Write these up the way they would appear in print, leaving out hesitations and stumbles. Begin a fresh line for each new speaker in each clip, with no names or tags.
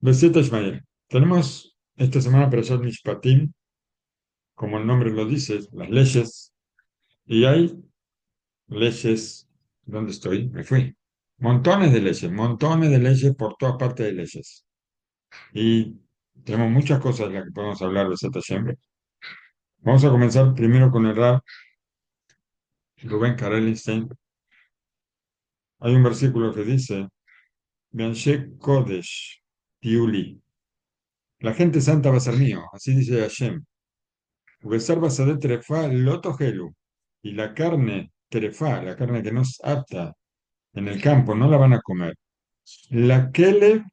Beseta Ismael. Tenemos esta semana Perashat Mishpatim, como el nombre lo dice, las leyes, y hay leyes. ¿Dónde estoy? Me fui. Montones de leyes por todas partes de leyes. Y tenemos muchas cosas de las que podemos hablar, Beseta siempre. Vamos a comenzar primero con el Rab Rubén Karelstein. Hay un versículo que dice, Beanshe Kodesh, Tiuli. La gente santa va a ser mío, así dice Hashem. Besar basade trefá lotogelu. Y la carne trefá, la carne que no es apta en el campo, no la van a comer. La kele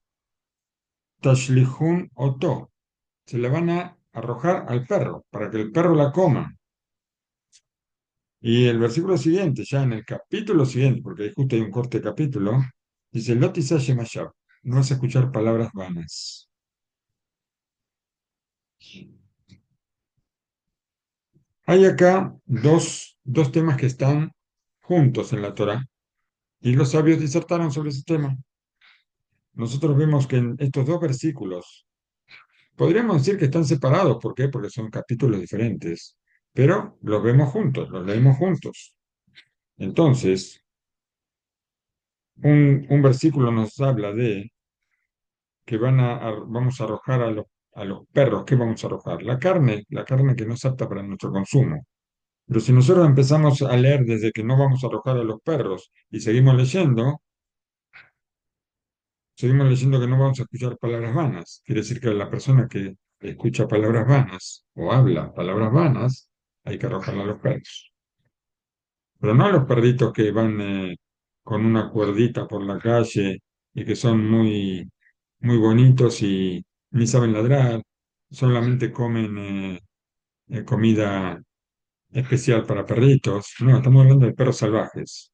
tashlihun oto. Se la van a arrojar al perro para que el perro la coma. Y el versículo siguiente, ya en el capítulo siguiente, porque ahí justo hay un corte de capítulo, dice, Lotisa Shemashab, no vas a escuchar palabras vanas. Hay acá dos temas que están juntos en la Torá, y los sabios disertaron sobre ese tema. Nosotros vemos que en estos dos versículos, podríamos decir que están separados. ¿Por qué? Porque son capítulos diferentes, pero los vemos juntos, los leemos juntos. Entonces, un versículo nos habla de que vamos a arrojar a los perros. ¿Qué vamos a arrojar? La carne que no es apta para nuestro consumo. Pero si nosotros empezamos a leer desde que no vamos a arrojar a los perros y seguimos leyendo que no vamos a escuchar palabras vanas. Quiere decir que la persona que escucha palabras vanas o habla palabras vanas, hay que arrojarla a los perros. Pero no a los perritos que van con una cuerdita por la calle y que son muy bonitos y ni saben ladrar, solamente comen comida especial para perritos. No, estamos hablando de perros salvajes.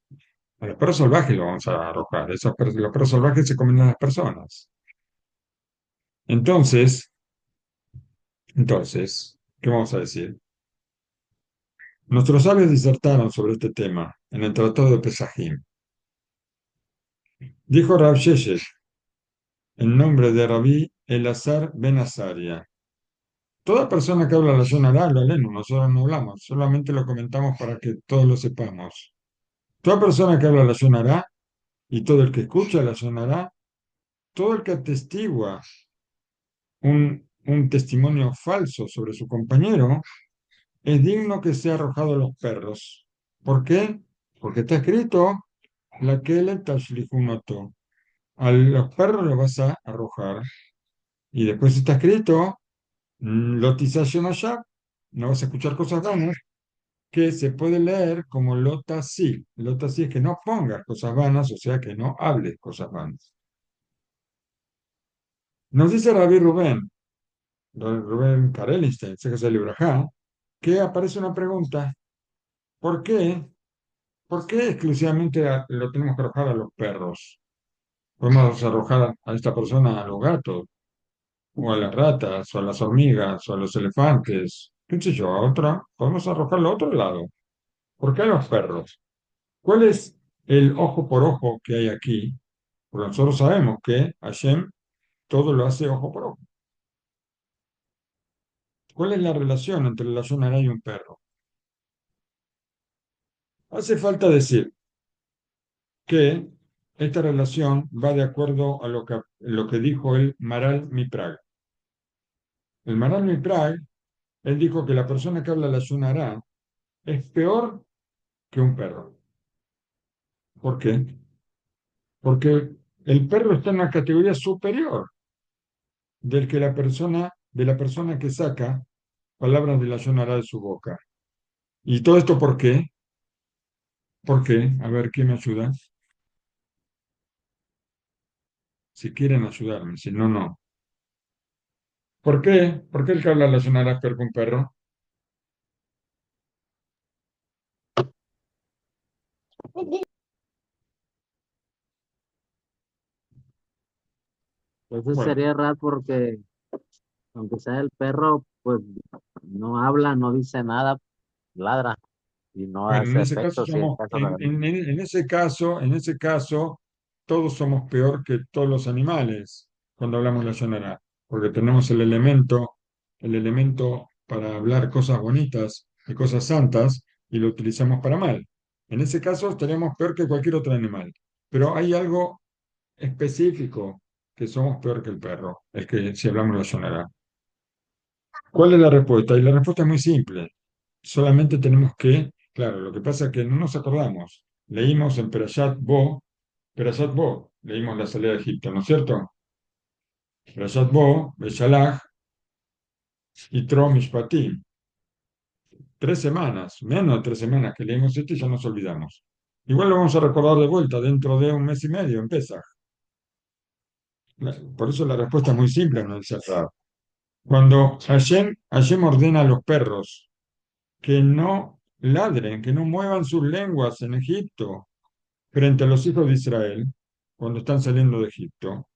A los perros salvajes los vamos a arrojar. Los perros salvajes se comen a las personas. Entonces, ¿qué vamos a decir? Nuestros sabios disertaron sobre este tema en el Tratado de Pesajim. Dijo Rav Sheshet, en nombre de Rabí Elazar ben Azaria. Toda persona que habla la Shonará lo leemos, nosotros no hablamos, solamente lo comentamos para que todos lo sepamos. Toda persona que habla la Shonará y todo el que escucha la Shonará, todo el que atestigua un testimonio falso sobre su compañero, es digno que sea arrojado a los perros. ¿Por qué? Porque está escrito, la kele tashlihunoto. A los perros los vas a arrojar. Y después está escrito, lotisa shemashab, no vas a escuchar cosas vanas, que se puede leer como lota sí. Lota sí es que no pongas cosas vanas, o sea que no hables cosas vanas. Nos dice Rabí Rubén Karelinstein, Sejas Librajá, que aparece una pregunta. ¿Por qué? ¿Por qué exclusivamente lo tenemos que arrojar a los perros? Podemos arrojar a esta persona a los gatos, o a las ratas, o a las hormigas, o a los elefantes, qué sé yo, a otra, podemos arrojarlo a otro lado. ¿Por qué a los perros? ¿Cuál es el ojo por ojo que hay aquí? Porque nosotros sabemos que Hashem todo lo hace ojo por ojo. ¿Cuál es la relación entre la Shonara y un perro? Hace falta decir que esta relación va de acuerdo a lo que dijo el Maral Miprag. El Maral Miprag, él dijo que la persona que habla la Shonara es peor que un perro. ¿Por qué? Porque el perro está en una categoría superior de la persona que saca palabras de la Shonara de su boca. ¿Y todo esto por qué? ¿Por qué? A ver, ¿quién me ayuda? Si quieren ayudarme, si no, no. ¿Por qué? ¿Por qué el que habla la Shonara es peor que un perro?
Eso
Bueno,
sería raro porque, aunque sea el perro, pues no habla, no dice nada, ladra y no
bueno, en
hace
ese caso
efecto si es
somos,
caso real.
en ese caso, todos somos peor que todos los animales, cuando hablamos la Shonara, porque tenemos el elemento para hablar cosas bonitas y cosas santas, y lo utilizamos para mal. En ese caso estaríamos peor que cualquier otro animal. Pero hay algo específico que somos peor que el perro, es que si hablamos la Shonara. ¿Cuál es la respuesta? Y la respuesta es muy simple. Solamente tenemos que, claro, lo que pasa es que no nos acordamos. Leímos en Perashat Bo, leímos la salida de Egipto, ¿no es cierto? Perashat Bo, Beshalach, Yitro Mishpatim. 3 semanas, menos de 3 semanas que leímos esto y ya nos olvidamos. Igual lo vamos a recordar de vuelta dentro de un mes y medio, en Pesaj. Por eso la respuesta es muy simple, no es cerrada. Cuando Hashem ordena a los perros que no ladren, que no muevan sus lenguas en Egipto frente a los hijos de Israel, cuando están saliendo de Egipto,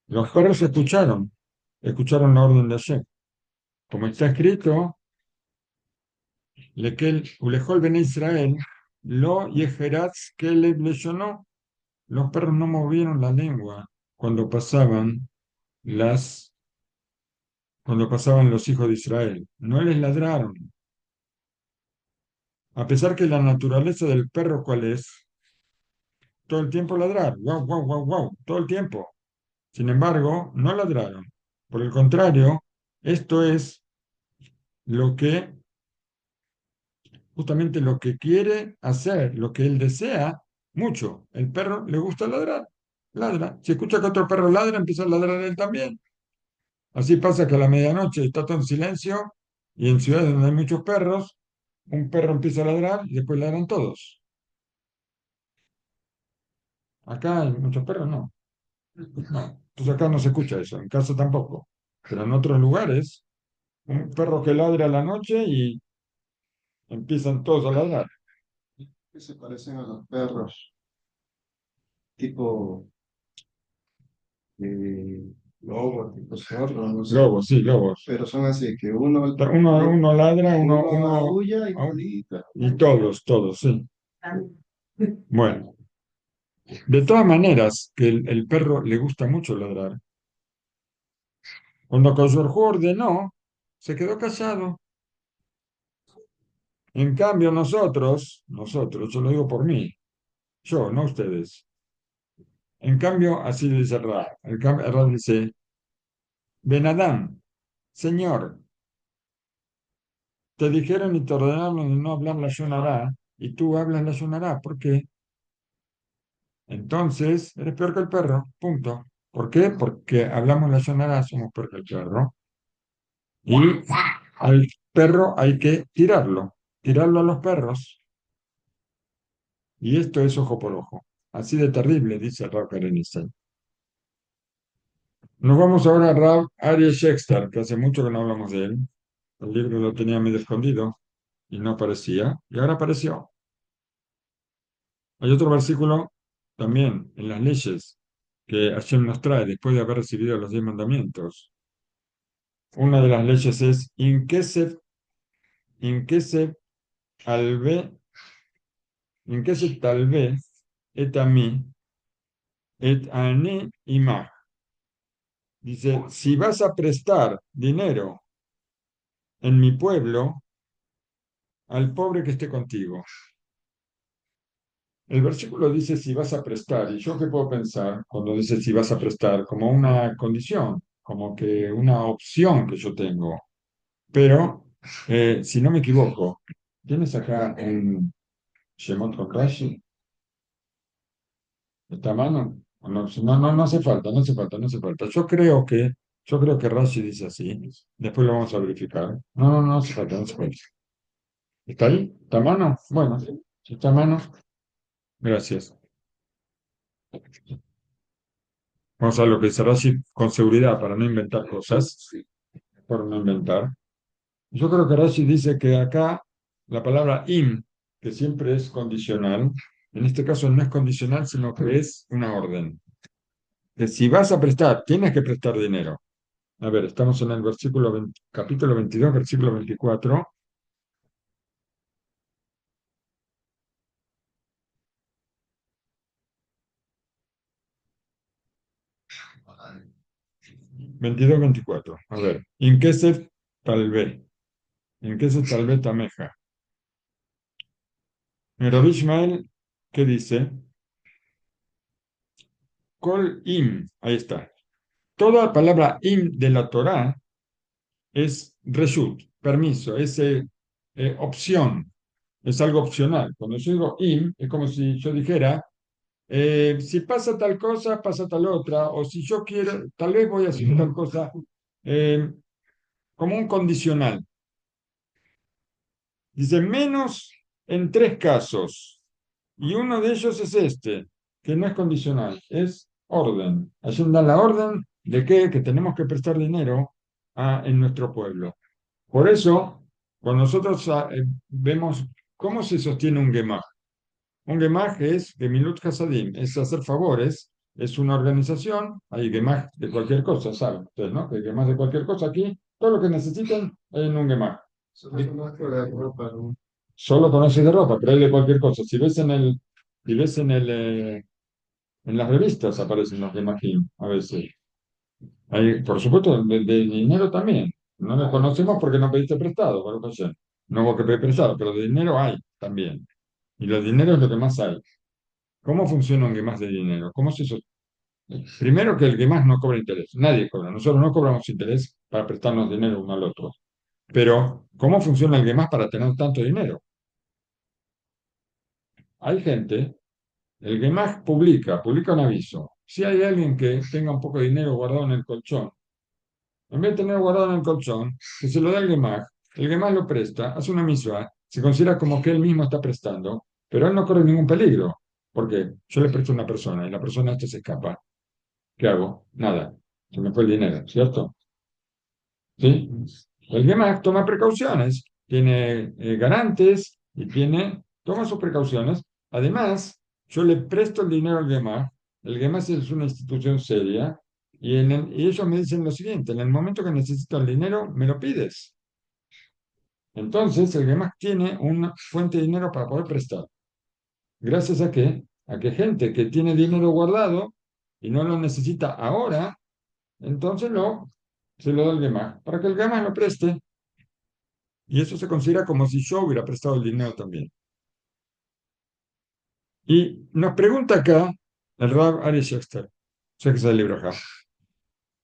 los perros escucharon la orden de Hashem. Como está escrito, Lekel ulejol ben Israel, lo yeheratz keleb leshonó. Los perros no movieron la lengua cuando las, cuando pasaban los hijos de Israel. No les ladraron. A pesar que la naturaleza del perro, ¿cuál es? Todo el tiempo ladrar, guau, guau, guau, guau, todo el tiempo. Sin embargo, no ladraron. Por el contrario, esto es lo que, justamente lo que quiere hacer, lo que él desea mucho. El perro le gusta ladrar, ladra. Si escucha que otro perro ladra, empieza a ladrar él también. Así pasa que a la medianoche está todo en silencio y en ciudades donde hay muchos perros, un perro empieza a ladrar y después ladran todos. Acá hay muchos perros, no. No, pues acá no se escucha eso, en casa tampoco. Pero en otros lugares, un perro que ladra a la noche y empiezan todos a ladrar.
Que se parecen a los perros, tipo eh, lobo, tipo zorro, no sé.
Lobos, sí, lobos.
Pero son así, que uno,
Uno ladra,
uno aúlla
y todos, sí. Bueno, de todas maneras, que el perro le gusta mucho ladrar. Cuando Kosorjú ordenó, se quedó callado. En cambio, nosotros, yo lo digo por mí, yo, no ustedes. En cambio, así dice Ra. Ra dice, Ben Adán, Señor, te dijeron y te ordenaron de no hablar la Shonará, y tú hablas la Shonará. ¿Por qué? Entonces, eres peor que el perro, punto. ¿Por qué? Porque hablamos la Shonará, somos peor que el perro. Y al perro hay que tirarlo a los perros. Y esto es ojo por ojo. Así de terrible, dice Rav Karenisten. Nos vamos ahora a Rav Aryeh Shexter, que hace mucho que no hablamos de él. El libro lo tenía medio escondido y no aparecía, y ahora apareció. Hay otro versículo también en las leyes que Hashem nos trae después de haber recibido los 10 mandamientos. Una de las leyes es Inkesef alve, Inkesef talve et ami, et ani imach. Dice, si vas a prestar dinero en mi pueblo, al pobre que esté contigo. El versículo dice si vas a prestar, y yo qué puedo pensar cuando dice si vas a prestar, como una condición, como que una opción que yo tengo. Pero, si no me equivoco, ¿tienes acá un Shemot con Rashi? ¿Está a mano? ¿O no, no hace falta, no hace falta, no hace falta. Yo creo que Rashi dice así. Después lo vamos a verificar. No hace falta, no hace falta. ¿Está ahí? ¿Está a mano? Bueno, si está a mano, gracias. Vamos a ver lo que dice Rashi con seguridad para no inventar cosas, por no inventar. Yo creo que Rashi dice que acá la palabra im, que siempre es condicional, en este caso no es condicional, sino que es una orden. Que si vas a prestar, tienes que prestar dinero. A ver, estamos en el capítulo 22, versículo 24. 22, 24. A ver. Inkesef Talbe. Inkesef Talbe Tameja. En Rabbi Ishmael, ¿qué dice? Kol im. Ahí está. Toda palabra im de la Torá es reshut, permiso, es opción, es algo opcional. Cuando yo digo im, es como si yo dijera, si pasa tal cosa, pasa tal otra, o si yo quiero, tal vez voy a hacer tal cosa, eh, como un condicional. Dice, menos en tres casos, y uno de ellos es este, que no es condicional, es orden. Hashem da la orden de que tenemos que prestar dinero en nuestro pueblo. Por eso, cuando nosotros vemos cómo se sostiene un gemaj es Gemilut Hasadim, es hacer favores, es una organización, hay gemaj de cualquier cosa, ¿saben ustedes, no? Que hay gemaj de cualquier cosa aquí, todo lo que necesiten hay en un gemaj. Solo conoces de ropa, pero hay de cualquier cosa. Si ves en las revistas aparecen los gemajim a veces. Hay, por supuesto, de dinero también. No nos conocemos porque no pediste prestado, por ocasión. No hubo que pedir prestado, pero de dinero hay también. Y los dinero es lo que más hay. ¿Cómo funciona un más de dinero? ¿Cómo se Primero que el más no cobra interés. Nadie cobra. Nosotros no cobramos interés para prestarnos dinero uno al otro. Pero, ¿cómo funciona el más para tener tanto dinero? Hay gente, el Gemaj publica un aviso. Si hay alguien que tenga un poco de dinero guardado en el colchón, en vez de tenerlo guardado en el colchón, que se lo da el Gemaj lo presta, hace una misua, se considera como que él mismo está prestando, pero él no corre ningún peligro. Porque yo le presto a una persona y la persona esta se escapa. ¿Qué hago? Nada. Se me fue el dinero, ¿cierto? ¿Sí? El GEMAC toma precauciones, tiene garantes y toma sus precauciones. Además, yo le presto el dinero al GEMAC. El GEMAC es una institución seria y ellos me dicen lo siguiente: en el momento que necesito el dinero, me lo pides. Entonces, el GEMAC tiene una fuente de dinero para poder prestar. ¿Gracias a qué? A que gente que tiene dinero guardado y no lo necesita ahora, entonces se lo da al Gemaj, para que el Gemaj lo preste. Y eso se considera como si yo hubiera prestado el dinero también. Y nos pregunta acá el Rab Ari Shekster, sé que es el libro acá,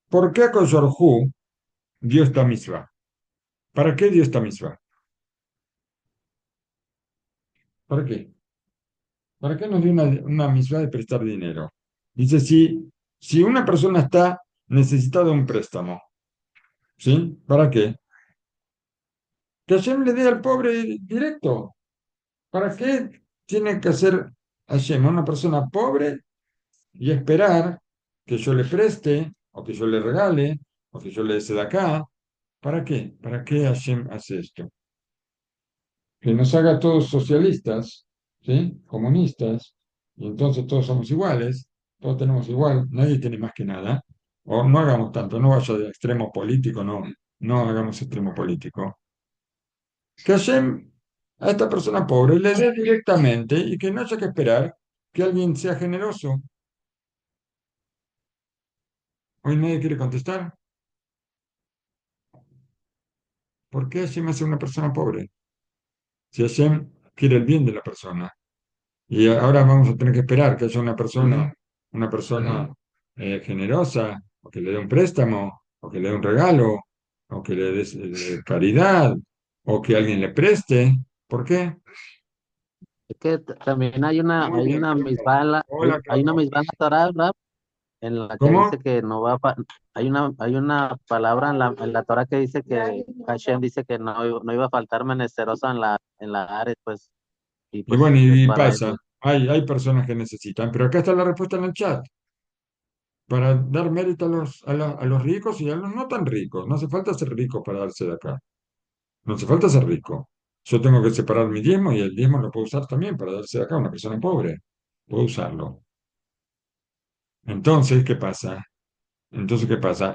¿por qué Hu dio esta misma? ¿Para qué dio esta misma? ¿Para qué? ¿Para qué nos dio una misma de prestar dinero? Dice, si una persona está necesitada de un préstamo, ¿sí? ¿Para qué? Que Hashem le dé al pobre directo. ¿Para qué tiene que hacer Hashem a una persona pobre y esperar que yo le preste, o que yo le regale, o que yo le dé de acá? ¿Para qué? ¿Para qué Hashem hace esto? Que nos haga todos socialistas, ¿sí? Comunistas, y entonces todos somos iguales, todos tenemos igual, nadie tiene más que nada. O no hagamos tanto, no vaya de extremo político, no hagamos extremo político. Que Hashem a esta persona pobre le dé directamente y que no haya que esperar que alguien sea generoso. Hoy nadie quiere contestar. ¿Por qué Hashem hace una persona pobre? Si Hashem quiere el bien de la persona. Y ahora vamos a tener que esperar que haya una persona generosa, o que le dé un préstamo, o que le dé un regalo, o que le dé caridad, o que alguien le preste. ¿Por qué?
Es que también hay una,
Muy bien, Carlos. Hola,
hay una
Carlos.
misma en la Torá, ¿verdad? En la que
¿Cómo?
dice que no va a, hay una palabra en la Torá que dice que Hashem dice que no iba a faltar menesteroso en la Ares, pues, y
Y
pues
bueno,
es
y
para
pasa.
eso.
Hay personas que necesitan, pero acá está la respuesta en el chat. Para dar mérito a los ricos y a los no tan ricos. No hace falta ser rico para darse de acá. No hace falta ser rico. Yo tengo que separar mi diezmo y el diezmo lo puedo usar también para darse de acá a una persona pobre. Puedo usarlo. Entonces, ¿qué pasa?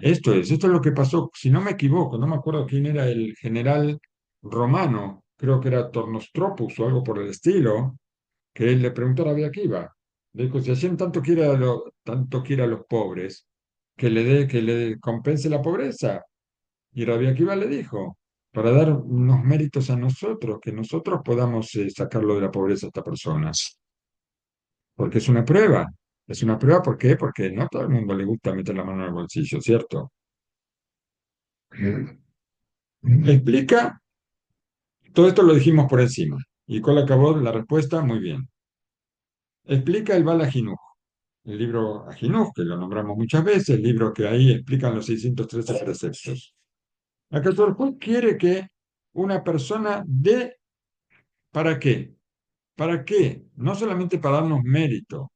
Esto es lo que pasó, si no me equivoco, no me acuerdo quién era el general romano, creo que era Tornostropus o algo por el estilo, que él le preguntó a Rabbi Akiva. Le dijo, si Hashem tanto quiere a los pobres, que le compense la pobreza. Y Rabbi Akiva le dijo, para dar unos méritos a nosotros, que nosotros podamos sacarlo de la pobreza a esta persona. Porque es una prueba. Es una prueba, ¿por qué? Porque no a todo el mundo le gusta meter la mano en el bolsillo, ¿cierto? Explica, todo esto lo dijimos por encima. Y Cole acabó la respuesta muy bien. Explica el Bala Jinuj, el libro Ajinuj, que lo nombramos muchas veces, el libro que ahí explican los 613 preceptos. Acá Hu quiere que una persona dé, ¿para qué? ¿Para qué? No solamente para darnos mérito,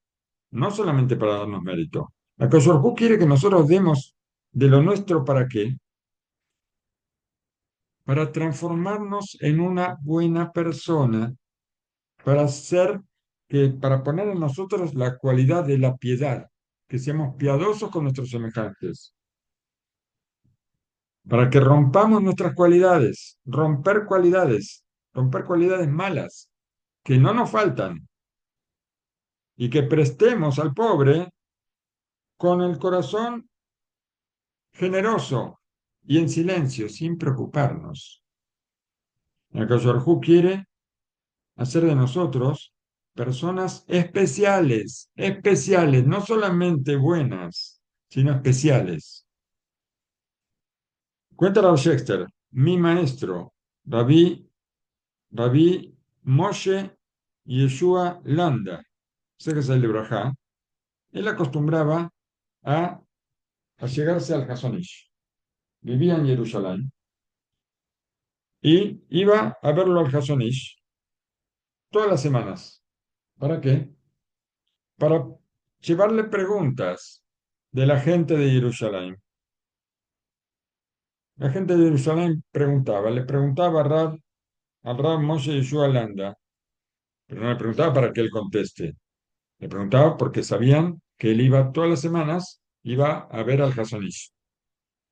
no solamente para darnos mérito. Acá Hu quiere que nosotros demos de lo nuestro, ¿para qué? Para transformarnos en una buena persona, para ser, para poner en nosotros la cualidad de la piedad, que seamos piadosos con nuestros semejantes, para que rompamos nuestras cualidades, romper cualidades malas, que no nos faltan, y que prestemos al pobre con el corazón generoso y en silencio, sin preocuparnos. Akash Barjú quiere hacer de nosotros personas especiales, especiales, no solamente buenas, sino especiales. Cuenta Rav Shekster, mi maestro, Rabí Moshe Yeshua Landa, sé que es el de Brajá, él acostumbraba a, a llegarse al Hasonish. Vivía en Jerusalén y iba a verlo al Hasonish todas las semanas. ¿Para qué? Para llevarle preguntas de la gente de Jerusalén. La gente de Jerusalén preguntaba, le preguntaba al Rab Moshe Yeshua Landa, pero no le preguntaba para que él conteste. Le preguntaba porque sabían que él iba todas las semanas, iba a ver al Hasonish.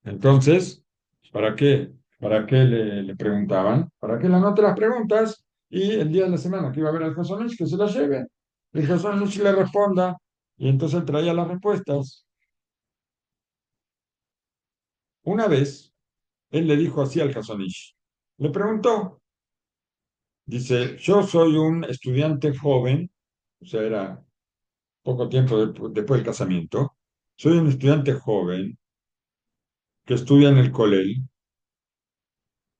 Entonces, ¿para qué? ¿Para qué le preguntaban? Para que él anote las preguntas y el día de la semana que iba a ver al Hasonish, que se las lleve. El Hasonish le responda y entonces él traía las respuestas. Una vez, él le dijo así al Hasonish. Le preguntó, dice, yo soy un estudiante joven, o sea, era poco tiempo después del casamiento, soy un estudiante joven que estudia en el Colel.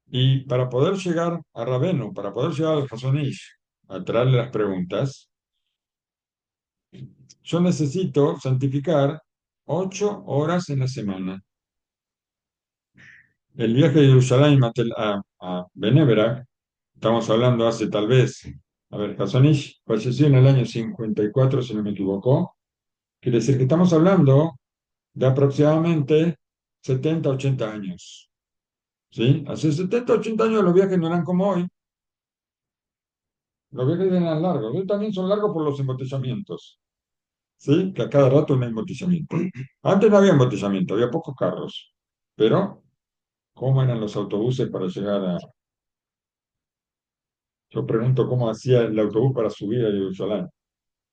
Y para poder llegar a Rabenu, para poder llegar al Hasonish, a traerle las preguntas, yo necesito santificar 8 horas en la semana. El viaje de Jerusalén a Benévera, estamos hablando hace tal vez, a ver, Hasonish falleció en el año 54, si no me equivoco, quiere decir que estamos hablando de aproximadamente 70, 80 años. ¿Sí? Hace 70, 80 años los viajes no eran como hoy. Los viajes eran largos. Hoy también son largos por los embotellamientos. ¿Sí? Que a cada rato un embotellamiento. Antes no había embotellamiento, había pocos carros. Pero, ¿cómo eran los autobuses para llegar a...? Yo pregunto cómo hacía el autobús para subir a Jerusalén.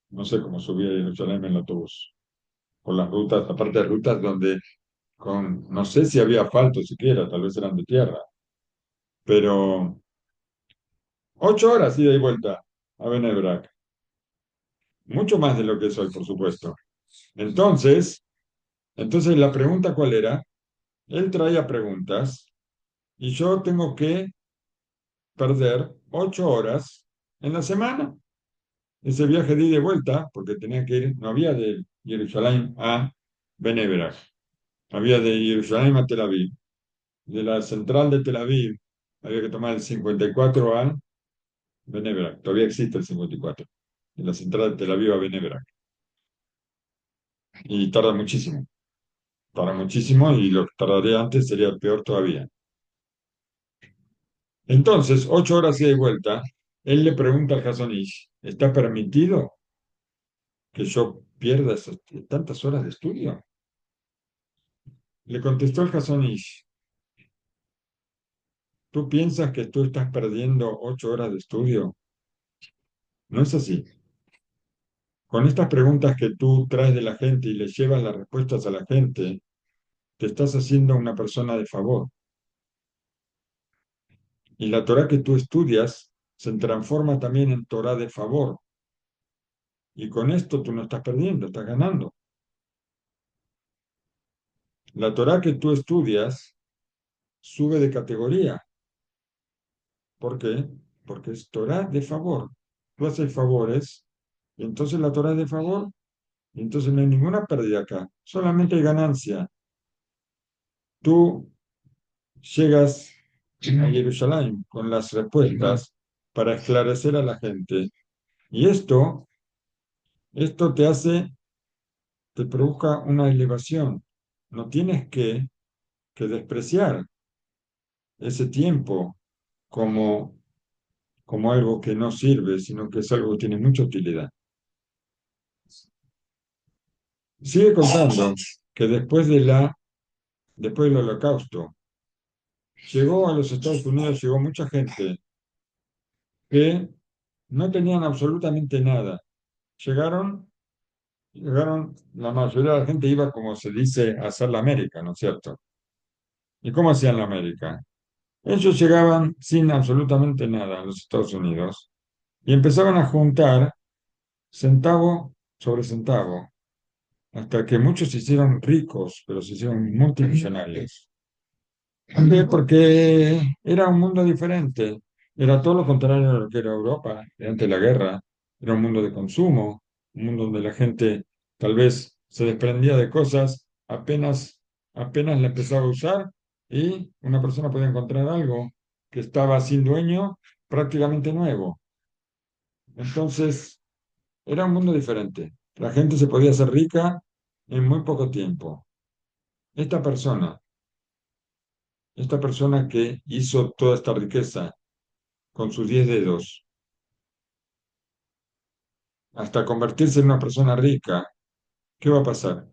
No sé cómo subía a Jerusalén en el autobús. Por las rutas, aparte de rutas donde no sé si había asfalto siquiera, tal vez eran de tierra. Pero 8 horas ida y vuelta a Benebrak. Mucho más de lo que es hoy, por supuesto. Entonces, la pregunta ¿cuál era? Él traía preguntas y yo tengo que perder 8 horas en la semana. Ese viaje de ida y vuelta, porque tenía que ir, no había de Jerusalén a Benévera, había de Jerusalén a Tel Aviv. De la central de Tel Aviv había que tomar el 54 a Benévera. Todavía existe el 54. De la central de Tel Aviv a Benévera. Y tarda muchísimo. Tarda muchísimo y lo que tardaría antes sería peor todavía. Entonces, 8 horas ida y vuelta, él le pregunta al Hasonish, ¿está permitido que yo pierda tantas horas de estudio? Le contestó el Hasonish, ¿tú piensas que tú estás perdiendo 8 horas de estudio? No es así. Con estas preguntas que tú traes de la gente y le llevas las respuestas a la gente, te estás haciendo una persona de favor. Y la Torah que tú estudias se transforma también en Torah de favor. Y con esto tú no estás perdiendo, estás ganando. La Torah que tú estudias sube de categoría. ¿Por qué? Porque es Torah de favor. Tú haces favores, y entonces la Torah es de favor, y entonces no hay ninguna pérdida acá, solamente hay ganancia. Tú llegas a Jerusalén con las respuestas para esclarecer a la gente. Y esto te hace, te provoca una elevación. No tienes que despreciar ese tiempo como, como algo que no sirve, sino que es algo que tiene mucha utilidad. Sigue contando que después del Holocausto, llegó a los Estados Unidos, llegó mucha gente que no tenían absolutamente nada. Llegaron, la mayoría de la gente iba, como se dice, a hacer la América, ¿no es cierto? ¿Y cómo hacían la América? Ellos llegaban sin absolutamente nada a los Estados Unidos y empezaban a juntar centavo sobre centavo, hasta que muchos se hicieron ricos, pero se hicieron multimillonarios. ¿Por qué? Porque era un mundo diferente. Era todo lo contrario a lo que era Europa antes de la guerra. Era un mundo de consumo, un mundo donde la gente tal vez se desprendía de cosas, apenas la empezaba a usar y una persona podía encontrar algo que estaba sin dueño, prácticamente nuevo. Entonces, era un mundo diferente. La gente se podía hacer rica en muy poco tiempo. Esta persona, esta persona que hizo toda esta riqueza con sus 10 dedos hasta convertirse en una persona rica, ¿qué va a pasar?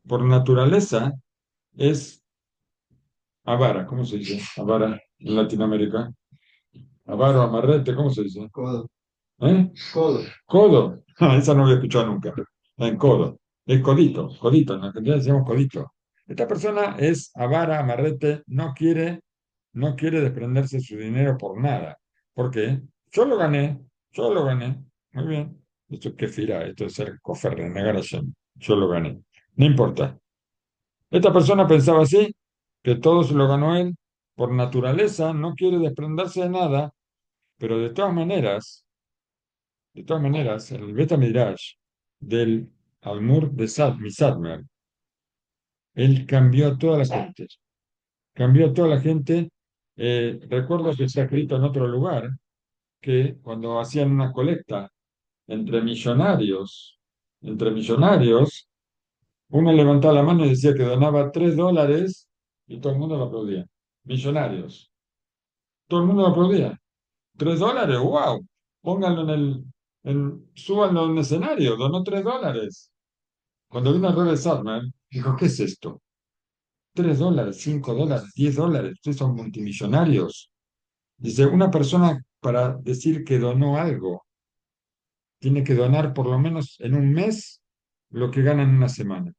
Por naturaleza es avara, ¿cómo se dice? Avara en Latinoamérica. Avaro, amarrete, ¿cómo se dice?
Codo.
¿Eh?
Codo.
Codo. Esa no había escuchado nunca. En codo. Es codito, codito, en Argentina decimos codito. Esta persona es avara, amarrete, no quiere desprenderse de su dinero por nada. ¿Por qué? Yo lo gané. Muy bien. Esto es kefirá, esto es ser kofer, renegar a Hashem. Yo lo gané. No importa. Esta persona pensaba así, que todo se lo ganó él. Por naturaleza, no quiere desprenderse de nada, pero de todas maneras, el Beta Midrash del Almur de Misadmer, él cambió a toda la gente. Cambió a toda la gente. Recuerdo que está escrito en otro lugar que cuando hacían una colecta entre millonarios, entre millonarios, uno levantaba la mano y decía que donaba $3 y todo el mundo lo aplaudía. Millonarios. Todo el mundo lo aplaudía. $3, wow. Pónganlo súbanlo en un escenario, donó $3. Cuando vino el Rebbe Sadman, dijo, ¿qué es esto? $3, $5, $10, ustedes son multimillonarios. Dice, una persona para decir que donó algo, tiene que donar por lo menos en un mes lo que gana en una semana.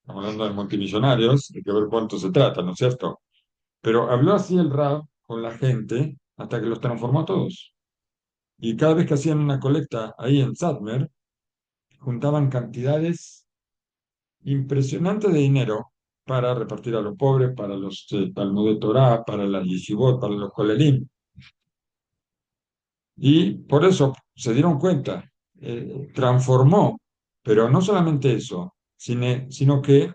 Estamos hablando de multimillonarios, hay que ver cuánto se trata, ¿no es cierto? Pero habló así el Rab con la gente hasta que los transformó a todos. Y cada vez que hacían una colecta ahí en Satmer, juntaban cantidades impresionantes de dinero para repartir a los pobres, para los Talmud Torah, para las yeshivot, para los kolelim. Y por eso se dieron cuenta, transformó, pero no solamente eso, sino que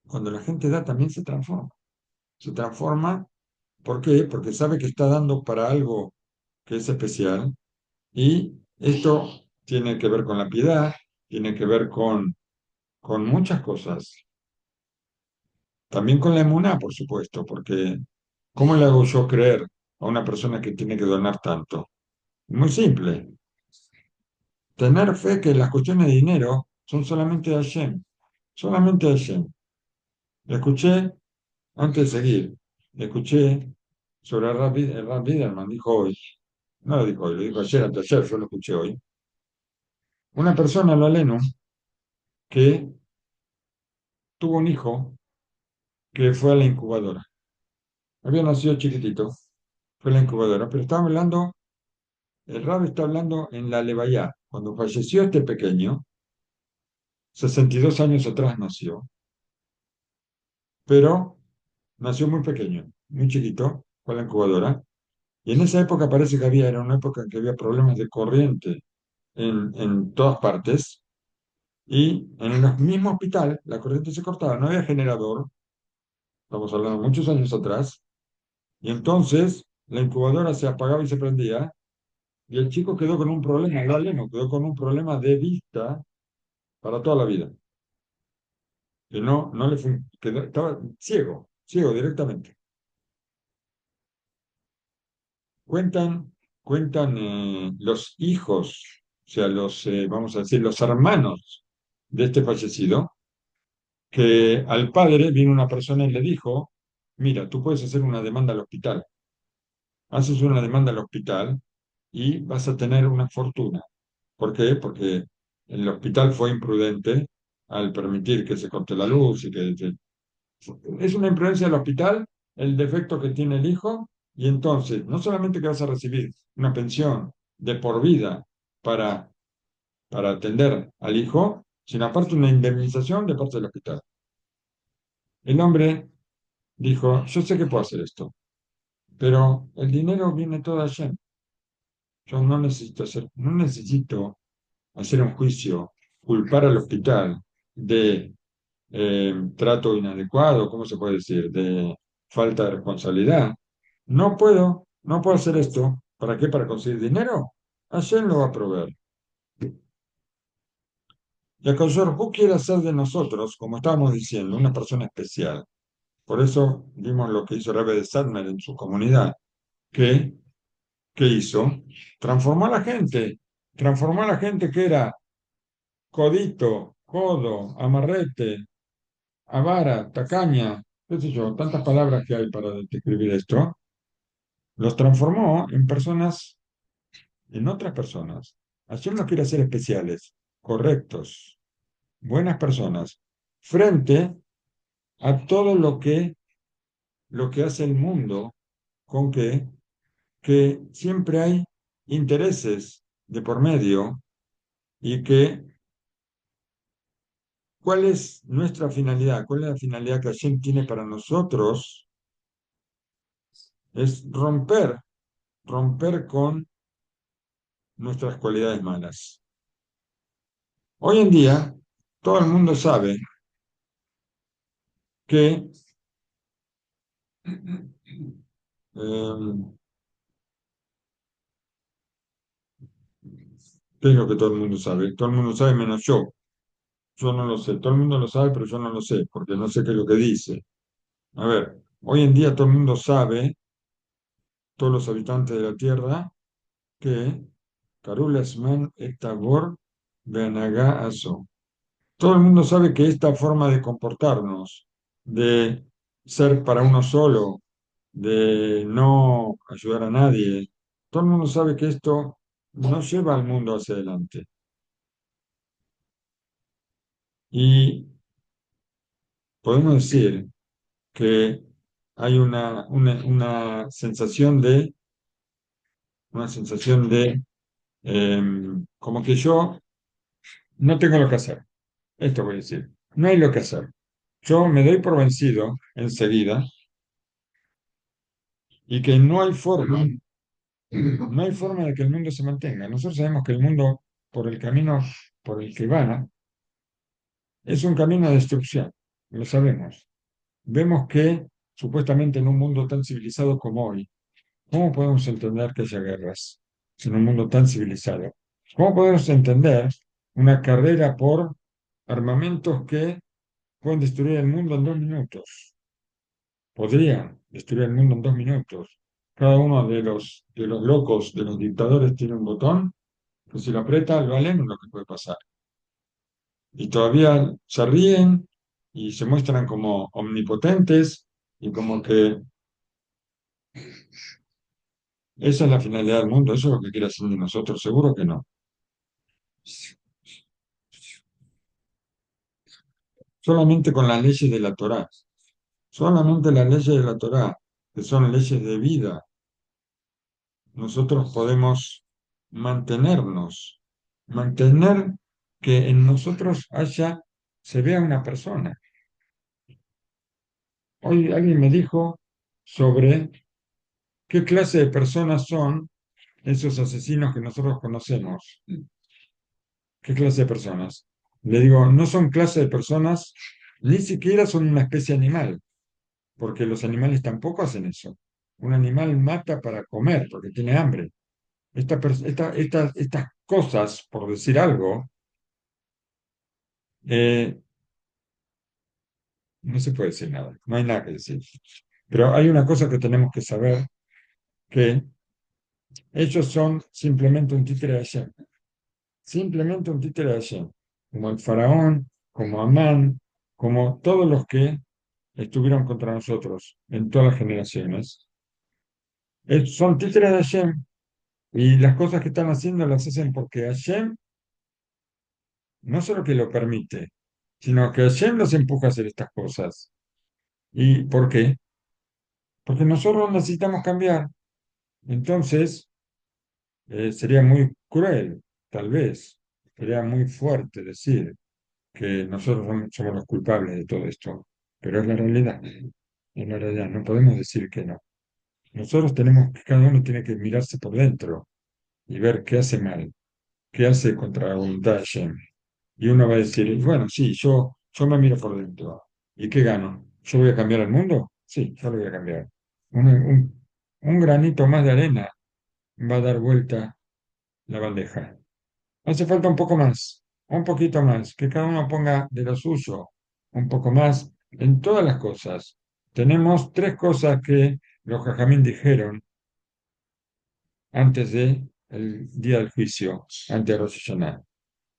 cuando la gente da también se transforma. Se transforma, ¿por qué? Porque sabe que está dando para algo que es especial y esto tiene que ver con la piedad, tiene que ver con muchas cosas. También con la emuná, por supuesto, porque ¿cómo le hago yo creer a una persona que tiene que donar tanto? Muy simple. Tener fe que las cuestiones de dinero son solamente de Hashem. Solamente de Hashem. Escuché, antes de seguir, escuché sobre el Rab Biderman, dijo hoy, no lo dijo hoy, lo dijo ayer, antes de ayer, yo lo escuché hoy. Una persona, lo aleno, que tuvo un hijo que fue a la incubadora. Había nacido chiquitito, fue a la incubadora, pero estaba hablando, el rabbi está hablando en la Levayá. Cuando falleció este pequeño, 62 años atrás nació, pero nació muy pequeño, muy chiquito, fue a la incubadora. Y en esa época parece que era una época en que había problemas de corriente en todas partes. Y en el mismo hospital la corriente se cortaba, no había generador, estamos hablando de muchos años atrás, y entonces la incubadora se apagaba y se prendía, y el chico quedó con un problema, el aleno quedó con un problema de vista para toda la vida, que no le quedó, estaba ciego, ciego directamente. Cuentan, cuentan los hijos, o sea, vamos a decir, los hermanos de este fallecido, que al padre vino una persona y le dijo, mira, tú puedes hacer una demanda al hospital, haces una demanda al hospital y vas a tener una fortuna. ¿Por qué? Porque el hospital fue imprudente al permitir que se corte la luz y es una imprudencia del hospital el defecto que tiene el hijo y entonces no solamente que vas a recibir una pensión de por vida para, para atender al hijo, sino aparte una indemnización de parte del hospital. El hombre dijo, yo sé que puedo hacer esto, pero el dinero viene todo de Hashem. Yo no necesito hacer un juicio, culpar al hospital de trato inadecuado, ¿cómo se puede decir? De falta de responsabilidad. No puedo hacer esto. ¿Para qué? ¿Para conseguir dinero? Hashem lo va a proveer. Y Akadosh quiere hacer de nosotros, como estábamos diciendo, una persona especial. Por eso vimos lo que hizo Rebbe de Sadmer en su comunidad, que ¿qué hizo? Transformó a la gente. Transformó a la gente que era codito, codo, amarrete, avara, tacaña, qué sé yo, tantas palabras que hay para describir esto. Los transformó en personas, en otras personas. Hashem nos quiere hacer especiales, correctos, buenas personas, frente a todo lo que hace el mundo, con que siempre hay intereses de por medio y que ¿cuál es nuestra finalidad? ¿Cuál es la finalidad que Hashem tiene para nosotros? Es romper con nuestras cualidades malas. Hoy en día, todo el mundo sabe que, ¿qué es lo que todo el mundo sabe? Todo el mundo sabe menos yo. Yo no lo sé. Todo el mundo lo sabe, pero yo no lo sé, porque no sé qué es lo que dice. A ver, hoy en día todo el mundo sabe, todos los habitantes de la Tierra, que Karul Asman et Tabor Beanagá Aso. Todo el mundo sabe que esta forma de comportarnos, de ser para uno solo, de no ayudar a nadie, todo el mundo sabe que esto no lleva al mundo hacia adelante. Y podemos decir que hay una sensación de como que yo no tengo lo que hacer. Esto voy a decir, no hay lo que hacer. Yo me doy por vencido enseguida y que no hay forma de que el mundo se mantenga. Nosotros sabemos que el mundo, por el camino por el que va, es un camino de destrucción. Lo sabemos. Vemos que, supuestamente en un mundo tan civilizado como hoy, ¿cómo podemos entender que haya guerras en un mundo tan civilizado? ¿Cómo podemos entender una carrera por armamentos que pueden destruir el mundo en 2 minutos? Podrían destruir el mundo en 2 minutos. Cada uno de los locos, de los dictadores, tiene un botón que si lo aprieta, lo aleno lo que puede pasar. Y todavía se ríen y se muestran como omnipotentes y como que esa es la finalidad del mundo, eso es lo que quiere hacer de nosotros, seguro que no. solamente con las leyes de la Torá. Solamente las leyes de la Torá, que son leyes de vida, nosotros podemos mantenernos, mantener que en nosotros se vea una persona. Hoy alguien me dijo sobre qué clase de personas son esos asesinos que nosotros conocemos. ¿Qué clase de personas? Le digo, no son clase de personas, ni siquiera son una especie animal, porque los animales tampoco hacen eso. Un animal mata para comer, porque tiene hambre. Estas cosas, por decir algo, eh, no se puede decir nada, no hay nada que decir. Pero hay una cosa que tenemos que saber, que ellos son simplemente un títere de Hashem, simplemente un títere de Hashem, como el faraón, como Amán, como todos los que estuvieron contra nosotros en todas las generaciones. Son títeres de Hashem y las cosas que están haciendo las hacen porque Hashem no solo que lo permite, sino que Hashem los empuja a hacer estas cosas. ¿Y por qué? Porque nosotros necesitamos cambiar. Entonces, sería muy cruel, tal vez, sería muy fuerte decir que nosotros somos los culpables de todo esto, pero es la realidad, es la realidad, no podemos decir que no. Nosotros cada uno tiene que mirarse por dentro y ver qué hace mal, qué hace contra la voluntad de Hashem. Y uno va a decir, bueno, sí, yo me miro por dentro. ¿Y qué gano? ¿Yo voy a cambiar el mundo? Sí, yo lo voy a cambiar. Un granito más de arena va a dar vuelta la bandeja. Hace falta un poco más, un poquito más, que cada uno ponga de lo suyo, un poco más en todas las cosas. Tenemos tres cosas que los jajamín dijeron antes de el día del juicio, antes de Rosh Hashanah.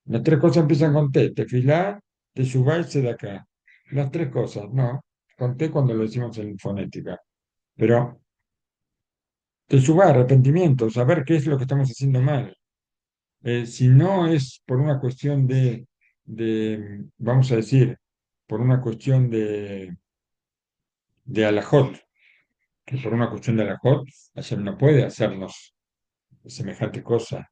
Las tres cosas empiezan con T, tefilá, teshuvá y tzedaká. Las tres cosas, no, con T cuando lo decimos en fonética. Pero teshuvá, arrepentimiento, saber qué es lo que estamos haciendo mal. Si no es por una cuestión vamos a decir, por una cuestión de alajot, que por una cuestión de alajot, Hashem no puede hacernos semejante cosa.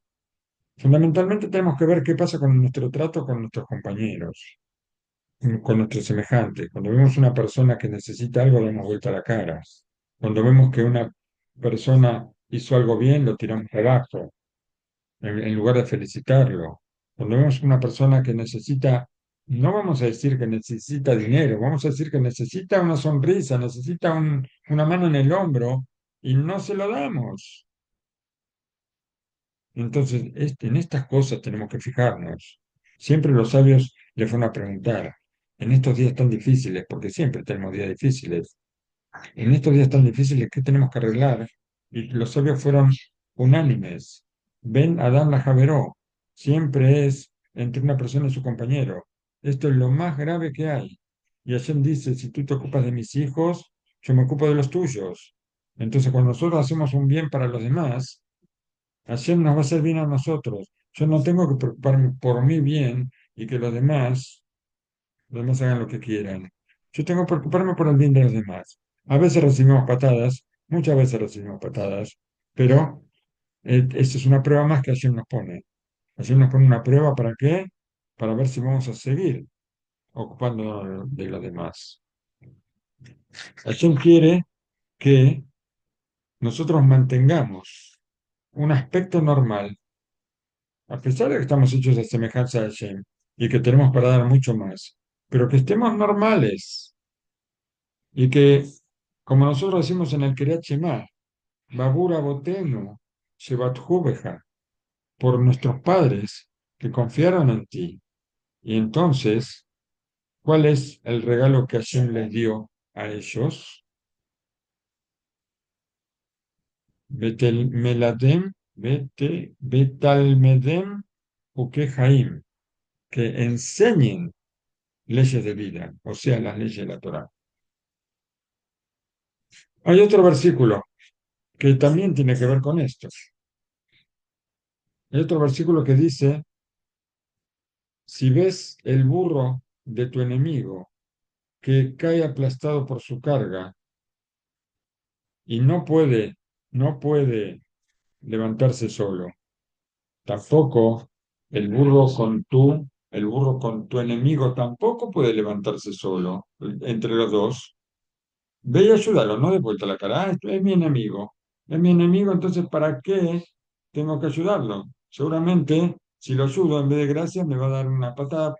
Fundamentalmente tenemos que ver qué pasa con nuestro trato con nuestros compañeros, con nuestros semejantes. Cuando vemos una persona que necesita algo, le damos vuelta a la cara. Cuando vemos que una persona hizo algo bien, lo tiramos abajo, en lugar de felicitarlo. Cuando vemos una persona que necesita, no vamos a decir que necesita dinero, vamos a decir que necesita una sonrisa, necesita una mano en el hombro y no se lo damos. Entonces, en estas cosas tenemos que fijarnos. Siempre los sabios les van a preguntar, en estos días tan difíciles, porque siempre tenemos días difíciles, en estos días tan difíciles, ¿qué tenemos que arreglar? Y los sabios fueron unánimes. Ben Adán la Javeró, siempre es entre una persona y su compañero. Esto es lo más grave que hay. Y Hashem dice, si tú te ocupas de mis hijos, yo me ocupo de los tuyos. Entonces, cuando nosotros hacemos un bien para los demás, Hashem nos va a hacer bien a nosotros. Yo no tengo que preocuparme por mi bien y que los demás hagan lo que quieran. Yo tengo que preocuparme por el bien de los demás. A veces recibimos patadas, muchas veces recibimos patadas, pero esa es una prueba más que Hashem nos pone. Hashem nos pone una prueba ¿para qué? Para ver si vamos a seguir ocupándonos de los demás. Hashem quiere que nosotros mantengamos un aspecto normal, a pesar de que estamos hechos de semejanza de Hashem y que tenemos para dar mucho más, pero que estemos normales y que, como nosotros decimos en el Kriyat Shema, Babura Botenu, Shebathu Beja, por nuestros padres que confiaron en ti. Y entonces, ¿cuál es el regalo que Hashem les dio a ellos? Betel Meladem, Betalmedem, Ukehaim, que enseñen leyes de vida, o sea, las leyes de la Torá. Hay otro versículo que también tiene que ver con esto. Hay otro versículo que dice, si ves el burro de tu enemigo que cae aplastado por su carga y no puede levantarse solo. Tampoco el burro con tu enemigo tampoco puede levantarse solo entre los dos. Ve y ayúdalo, no de vuelta la cara. Ah, es mi enemigo. Es mi enemigo, entonces ¿para qué tengo que ayudarlo? Seguramente, si lo ayudo en vez de gracias, me va a dar una patada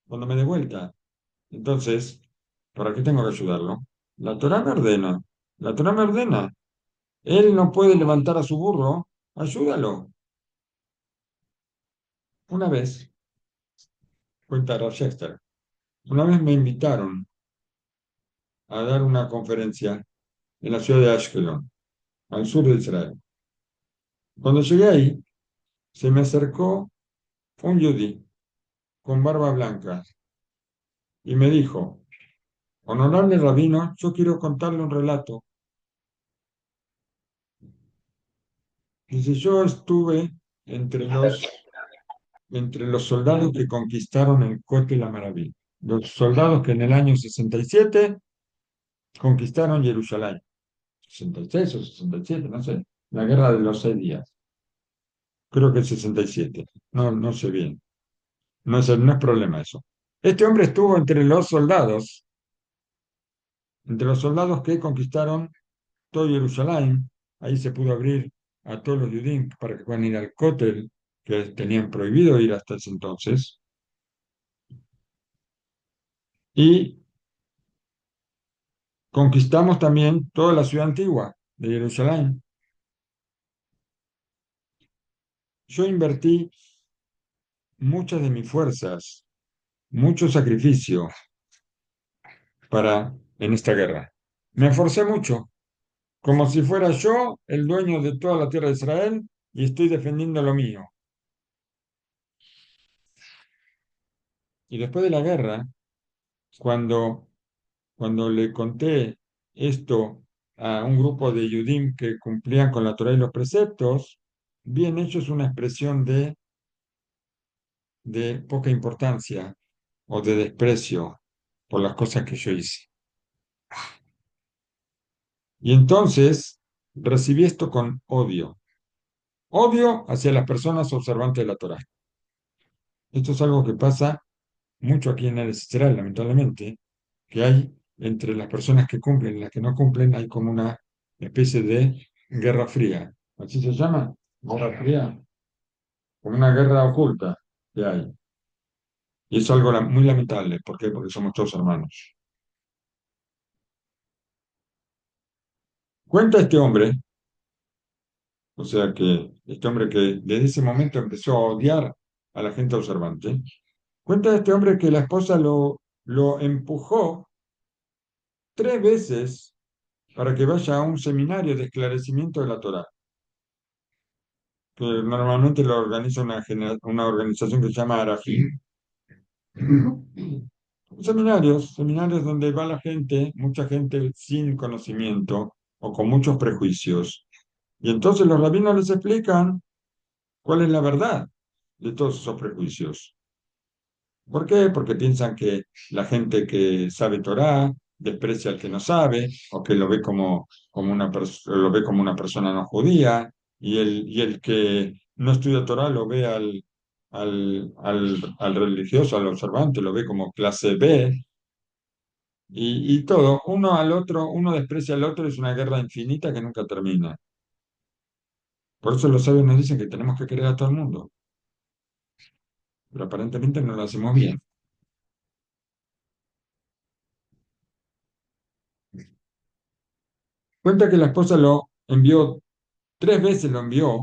cuando me dé vuelta. Entonces, ¿para qué tengo que ayudarlo? La Torá me ordena. La Torá me ordena. Él no puede levantar a su burro. Ayúdalo. Una vez, cuenta Rav Shester, una vez me invitaron a dar una conferencia en la ciudad de Ashkelon, al sur de Israel. Cuando llegué ahí, se me acercó un yudí con barba blanca y me dijo, honorable rabino, yo quiero contarle un relato. Dice, yo estuve entre los, entre los soldados que conquistaron el Cote la Maravilla, los soldados que en el año 67 conquistaron Jerusalén, 66 o 67, no sé, la guerra de los 6 días, creo que es 67, no, no sé bien, no es problema eso. Este hombre estuvo entre los soldados que conquistaron todo Jerusalén. Ahí se pudo abrir a todos los judíos para que puedan ir al Cótel, que tenían prohibido ir hasta ese entonces. Y conquistamos también toda la ciudad antigua de Jerusalén. Yo invertí muchas de mis fuerzas, mucho sacrificio en esta guerra. Me esforcé mucho, como si fuera yo el dueño de toda la tierra de Israel y estoy defendiendo lo mío. Y después de la guerra, cuando, cuando le conté esto a un grupo de Yudim que cumplían con la Torá y los preceptos, vi en ellos una expresión de poca importancia o de desprecio por las cosas que yo hice. Y entonces recibí esto con odio. Odio hacia las personas observantes de la Torá. Esto es algo que pasa mucho aquí en el Israel, lamentablemente, que hay entre las personas que cumplen y las que no cumplen, hay como una especie de guerra fría. ¿Así se llama? Guerra fría, como una guerra oculta que hay. Y es algo muy lamentable. ¿Por qué? Porque somos todos hermanos. Cuenta este hombre, o sea que este hombre que desde ese momento empezó a odiar a la gente observante, cuenta este hombre que la esposa lo empujó 3 veces para que vaya a un seminario de esclarecimiento de la Torá, que normalmente lo organiza una organización que se llama Arajim. Seminarios donde va la gente, mucha gente sin conocimiento o con muchos prejuicios. Y entonces los rabinos les explican cuál es la verdad de todos esos prejuicios. ¿Por qué? Porque piensan que la gente que sabe Torá desprecia al que no sabe, o que lo ve como una persona no judía, y el que no estudia Torá lo ve al religioso, al observante, lo ve como clase B, y todo, uno al otro, uno desprecia al otro, es una guerra infinita que nunca termina. Por eso los sabios nos dicen que tenemos que querer a todo el mundo, pero aparentemente no lo hacemos bien. Cuenta que la esposa lo envió 3 veces, lo envió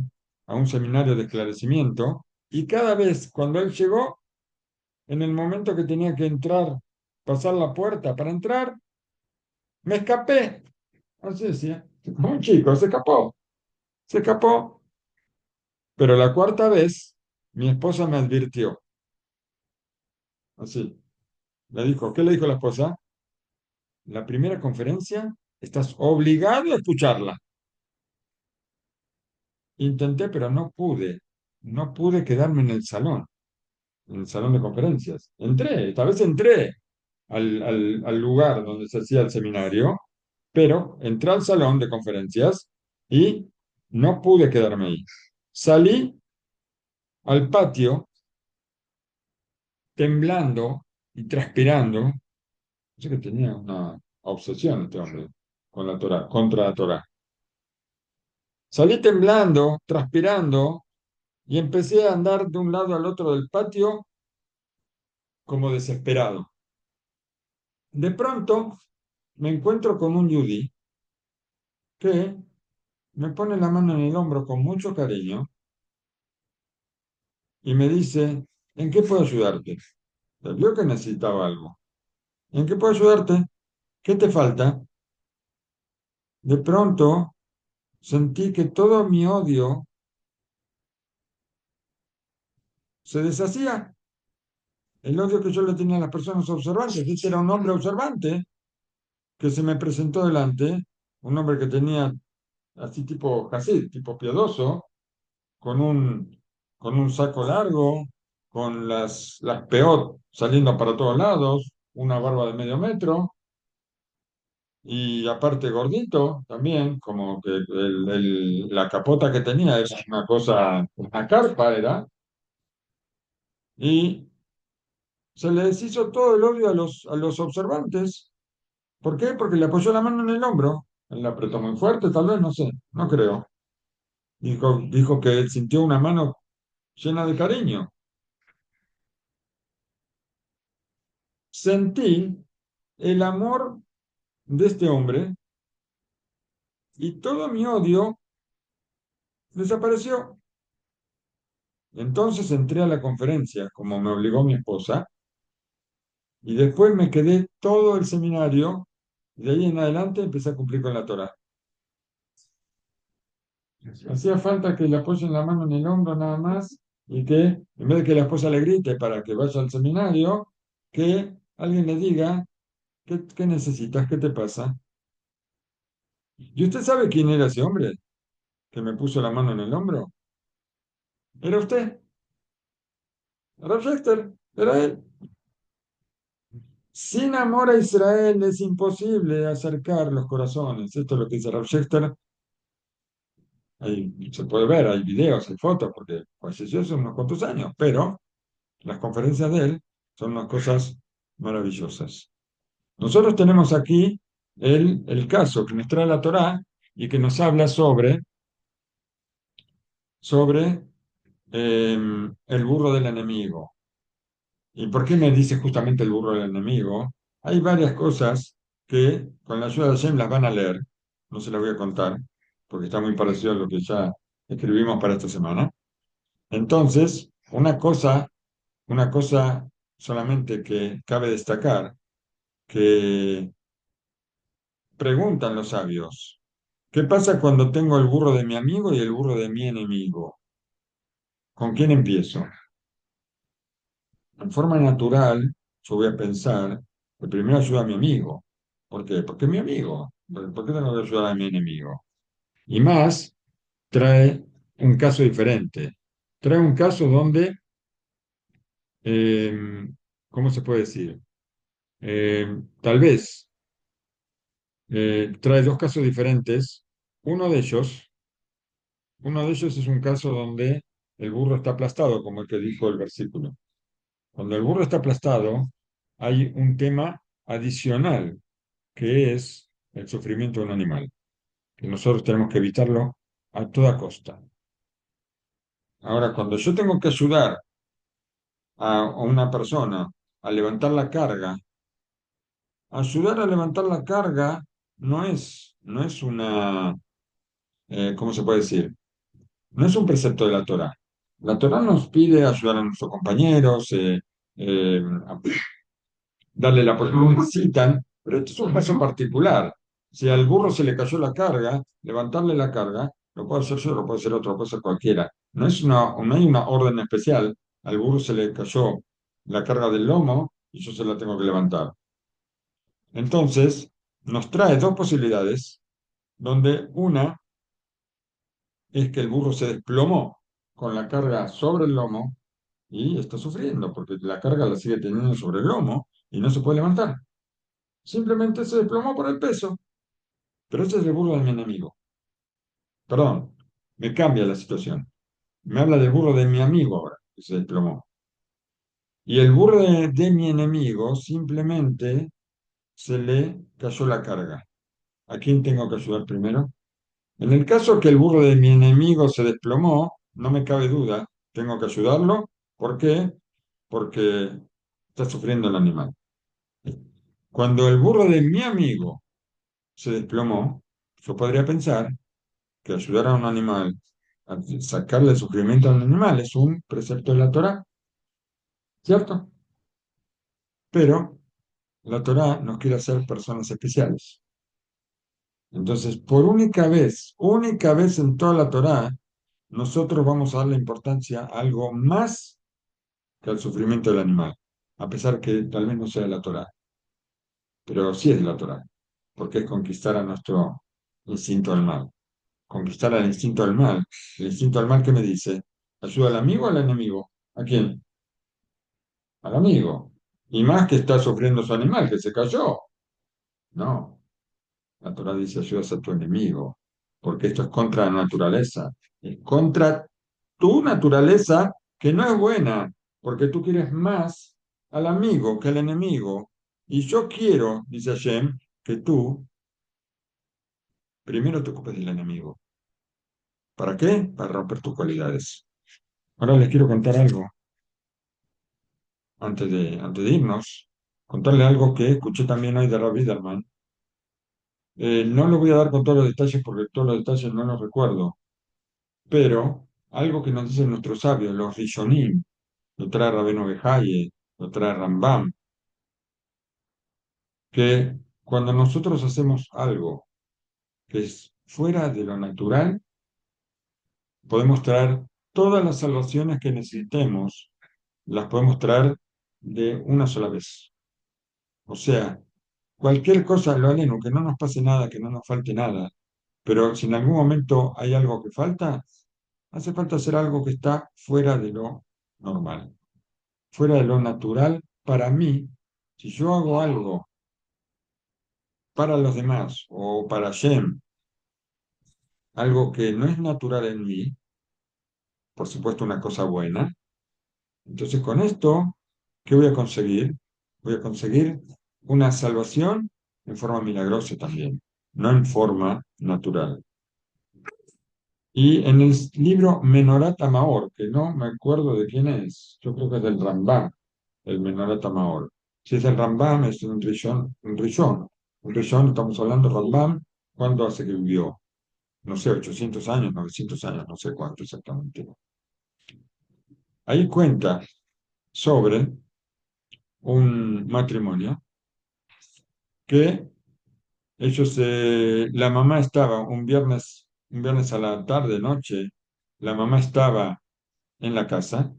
a un seminario de esclarecimiento, y cada vez cuando él llegó, en el momento que tenía que entrar, pasar la puerta para entrar, me escapé. Así decía, como un chico, se escapó. Pero la cuarta vez, mi esposa me advirtió, así, le dijo, ¿qué le dijo la esposa? La primera conferencia, estás obligado a escucharla. Intenté, pero no pude quedarme en el salón de conferencias. Esta vez entré, al lugar donde se hacía el seminario, pero entré al salón de conferencias y no pude quedarme ahí. Salí al patio temblando y transpirando. No sé que tenía una obsesión este hombre con la Torá, contra la Torá. Salí temblando, transpirando y empecé a andar de un lado al otro del patio como desesperado. De pronto me encuentro con un yudí que me pone la mano en el hombro con mucho cariño y me dice, ¿en qué puedo ayudarte? Vio que necesitaba algo. ¿En qué puedo ayudarte? ¿Qué te falta? De pronto sentí que todo mi odio se deshacía. El odio que yo le tenía a las personas observantes. Este era un hombre observante que se me presentó delante, un hombre que tenía así tipo Hasid, tipo piadoso, con con un saco largo, con las peot saliendo para todos lados, una barba de medio metro, y aparte gordito también, como que la capota que tenía era una cosa, una carpa era, y se le deshizo todo el odio a a los observantes. ¿Por qué? Porque le apoyó la mano en el hombro. Él la apretó muy fuerte, tal vez, no sé, no creo. Dijo que él sintió una mano llena de cariño. Sentí el amor de este hombre y todo mi odio desapareció. Entonces entré a la conferencia, como me obligó mi esposa, y después me quedé todo el seminario, y de ahí en adelante empecé a cumplir con la Torá. Hacía falta que le apoyen la mano en el hombro nada más, y que en vez de que la esposa le grite para que vaya al seminario, que alguien le diga, qué necesitas? ¿Qué te pasa? ¿Y usted sabe quién era ese hombre que me puso la mano en el hombro? Era usted, Rav Schechter, era él. Sin amor a Israel es imposible acercar los corazones. Esto es lo que dice Rav Schechter. Se puede ver, hay videos, hay fotos, porque falleció hace unos cuantos años, pero las conferencias de él son unas cosas maravillosas. Nosotros tenemos aquí el caso que nos trae la Torá y que nos habla sobre el burro del enemigo. ¿Y por qué me dice justamente el burro del enemigo? Hay varias cosas que con la ayuda de Shem las van a leer. No se las voy a contar porque está muy parecido a lo que ya escribimos para esta semana. Entonces, una cosa solamente que cabe destacar, que preguntan los sabios, ¿qué pasa cuando tengo el burro de mi amigo y el burro de mi enemigo? ¿Con quién empiezo? En forma natural, yo voy a pensar que primero ayudo a mi amigo. ¿Por qué? Porque es mi amigo. ¿Por qué tengo que ayudar a mi enemigo? Y más, trae un caso diferente. Trae un caso donde, eh, ¿cómo se puede decir? Tal vez trae dos casos diferentes. Uno de ellos, uno de ellos es un caso donde el burro está aplastado, como el que dijo el versículo. Cuando el burro está aplastado, hay un tema adicional, que es el sufrimiento de un animal, que nosotros tenemos que evitarlo a toda costa. Ahora, cuando yo tengo que ayudar a una persona a levantar la carga, ayudar a levantar la carga no es una, ¿cómo se puede decir? No es un precepto de la Torá. La Torá nos pide ayudar a nuestros compañeros, a darle la apoyo que necesitan, pero esto es un caso particular. Si al burro se le cayó la carga, levantarle la carga, lo puedo hacer yo, lo puede hacer otro, lo puede hacer cualquiera. No hay una orden especial. Al burro se le cayó la carga del lomo y yo se la tengo que levantar. Entonces, nos trae dos posibilidades, donde una es que el burro se desplomó con la carga sobre el lomo y está sufriendo, porque la carga la sigue teniendo sobre el lomo, y no se puede levantar. Simplemente se desplomó por el peso. Pero ese es el burro de mi enemigo. Perdón, me cambia la situación. Me habla del burro de mi amigo ahora, que se desplomó. Y el burro de mi enemigo simplemente se le cayó la carga. ¿A quién tengo que ayudar primero? En el caso que el burro de mi enemigo se desplomó, no me cabe duda, tengo que ayudarlo. ¿Por qué? Porque está sufriendo el animal. Cuando el burro de mi amigo se desplomó, yo podría pensar que ayudar a un animal, a sacarle el sufrimiento al animal, es un precepto de la Torá, ¿cierto? Pero la Torá nos quiere hacer personas especiales. Entonces, por única vez en toda la Torá, nosotros vamos a darle importancia a algo más que al sufrimiento del animal, a pesar que tal vez no sea de la Torá, pero sí es de la Torá, porque es conquistar a nuestro instinto del mal. Conquistar al instinto del mal. El instinto del mal, ¿qué me dice? ¿Ayuda al amigo o al enemigo? ¿A quién? Al amigo. Y más que está sufriendo su animal, que se cayó. No, la Torah dice ayudas a tu enemigo, porque esto es contra la naturaleza. Es contra tu naturaleza, que no es buena, porque tú quieres más al amigo que al enemigo. Y yo quiero, dice Hashem, que tú primero te ocupes del enemigo. ¿Para qué? Para romper tus cualidades. Ahora les quiero contar algo, antes de irnos, contarle algo que escuché también hoy de Rabbi Biderman. No le voy a dar con todos los detalles porque todos los detalles no los recuerdo, pero algo que nos dicen nuestros sabios, los Rishonim, lo trae Rabbeinu Behaye, lo trae Rambam, que cuando nosotros hacemos algo que es fuera de lo natural, podemos traer todas las salvaciones que necesitemos, las podemos traer de una sola vez. O sea, cualquier cosa lo haremos, que no nos pase nada, que no nos falte nada, pero si en algún momento hay algo que falta, hace falta hacer algo que está fuera de lo normal, fuera de lo natural. Para mí, si yo hago algo para los demás o para Shem, algo que no es natural en mí, por supuesto una cosa buena, entonces con esto, ¿qué voy a conseguir? Voy a conseguir una salvación en forma milagrosa también, no en forma natural. Y en el libro Menorat Maor, que no me acuerdo de quién es, yo creo que es del Rambam, el Menorat Maor. Si es del Rambam, es un Rishon, un Rishon. Un Rishon, estamos hablando Rambam, ¿cuándo hace que vivió? No sé, 800 años, 900 años, no sé cuánto exactamente. Ahí cuenta sobre un matrimonio que la mamá estaba un viernes a la tarde, noche, la mamá estaba en la casa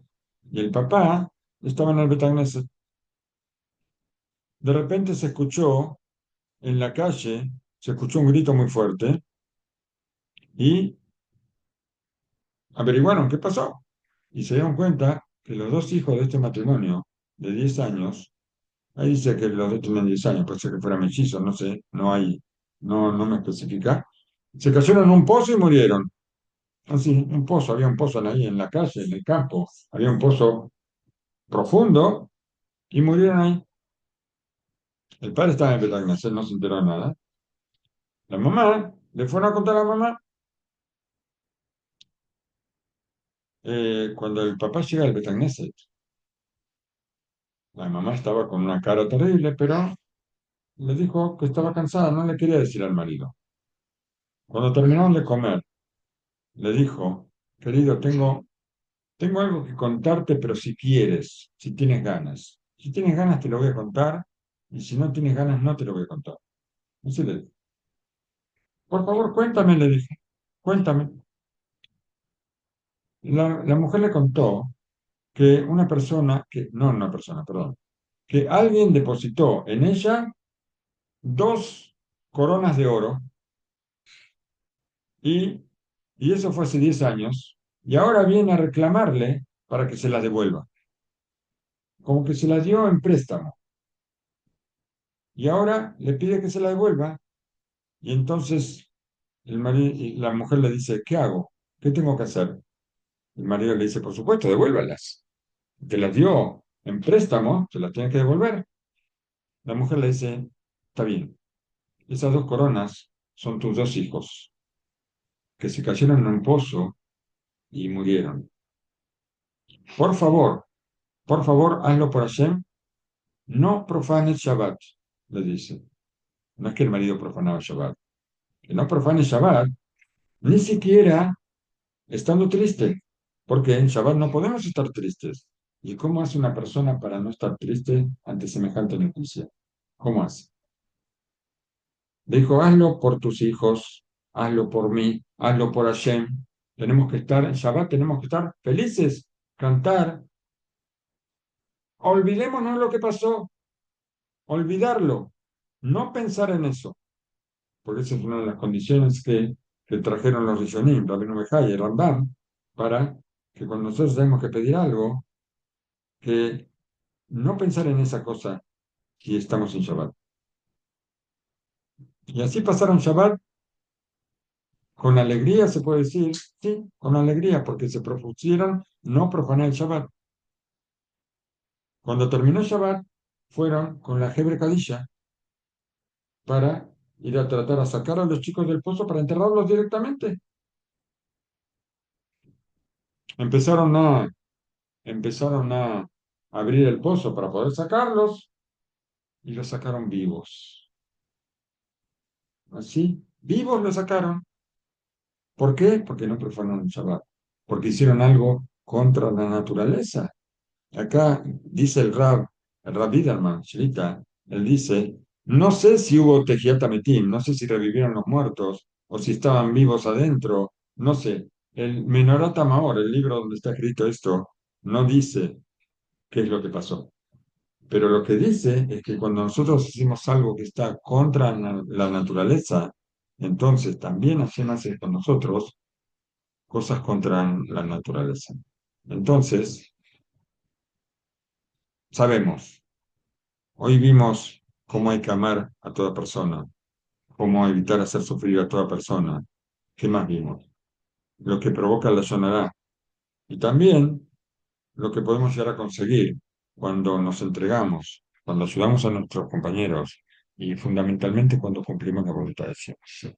y el papá estaba en el Betagneset. De repente se escuchó en la calle, se escuchó un grito muy fuerte y averiguaron qué pasó. Y se dieron cuenta que los dos hijos de este matrimonio, de 10 años, ahí dice que los dos tenían 10 años, puede ser que fueran mellizos, no sé, no me especifica, se cayeron en un pozo y murieron. Así, un pozo, había un pozo ahí en la calle, en el campo, había un pozo profundo y murieron ahí. El padre estaba en Betagneset, no se enteró de nada. La mamá, le fueron a contar a la mamá. Cuando el papá llega al Betagneset, la mamá estaba con una cara terrible, pero le dijo que estaba cansada, no le quería decir al marido. Cuando terminaron de comer, le dijo, querido, tengo algo que contarte, pero si quieres, si tienes ganas. Si tienes ganas te lo voy a contar, y si no tienes ganas no te lo voy a contar. Así le dije. Por favor, cuéntame, le dije, cuéntame. La mujer le contó que no una persona, perdón, que alguien depositó en ella 2 coronas de oro y, y eso fue hace 10 años y ahora viene a reclamarle para que se las devuelva, como que se las dio en préstamo. y ahora le pide que se la devuelva. Y entonces la mujer le dice, ¿qué hago? ¿Qué tengo que hacer? El marido le dice, por supuesto, devuélvalas. Te las dio en préstamo, te las tienes que devolver. La mujer le dice, está bien, esas 2 coronas son tus 2 hijos, que se cayeron en un pozo y murieron. Por favor, por favor, hazlo por Hashem, no profanes Shabbat, le dice. No es que el marido profanaba Shabbat, que no profanes Shabbat, ni siquiera estando triste, porque en Shabbat no podemos estar tristes. ¿Y cómo hace una persona para no estar triste ante semejante noticia? ¿Cómo hace? Dijo, hazlo por tus hijos, hazlo por mí, hazlo por Hashem. Tenemos que estar en Shabbat, tenemos que estar felices, cantar. Olvidémonos lo que pasó, olvidarlo, no pensar en eso, porque esa es una de las condiciones que trajeron los Rishonim, Rabbeinu Bejai y Rambam, para que cuando nosotros tenemos que pedir algo, que no pensar en esa cosa si estamos en Shabbat. Y así pasaron Shabbat con alegría, se puede decir, sí, con alegría, porque se propusieron no profanar el Shabbat. Cuando terminó Shabbat, fueron con la Hebre Kadisha para ir a tratar a sacar a los chicos del pozo para enterrarlos directamente. Empezaron a, empezaron a abrir el pozo para poder sacarlos y los sacaron vivos. Así, vivos los sacaron. ¿Por qué? Porque no profanaron el Shabbat. Porque hicieron algo contra la naturaleza. Acá dice el Rab Biderman, Shlita, él dice, no sé si hubo Tejiat Metim, no sé si revivieron los muertos o si estaban vivos adentro, no sé. El Menorat Maor, el libro donde está escrito esto, no dice qué es lo que pasó. Pero lo que dice es que cuando nosotros hacemos algo que está contra la naturaleza, entonces también Hashem hace con nosotros cosas contra la naturaleza. Entonces, sabemos, hoy vimos cómo hay que amar a toda persona, cómo evitar hacer sufrir a toda persona. ¿Qué más vimos? Lo que provoca la Shonará. Y también lo que podemos llegar a conseguir cuando nos entregamos, cuando ayudamos a nuestros compañeros y fundamentalmente cuando cumplimos la voluntad de Dios.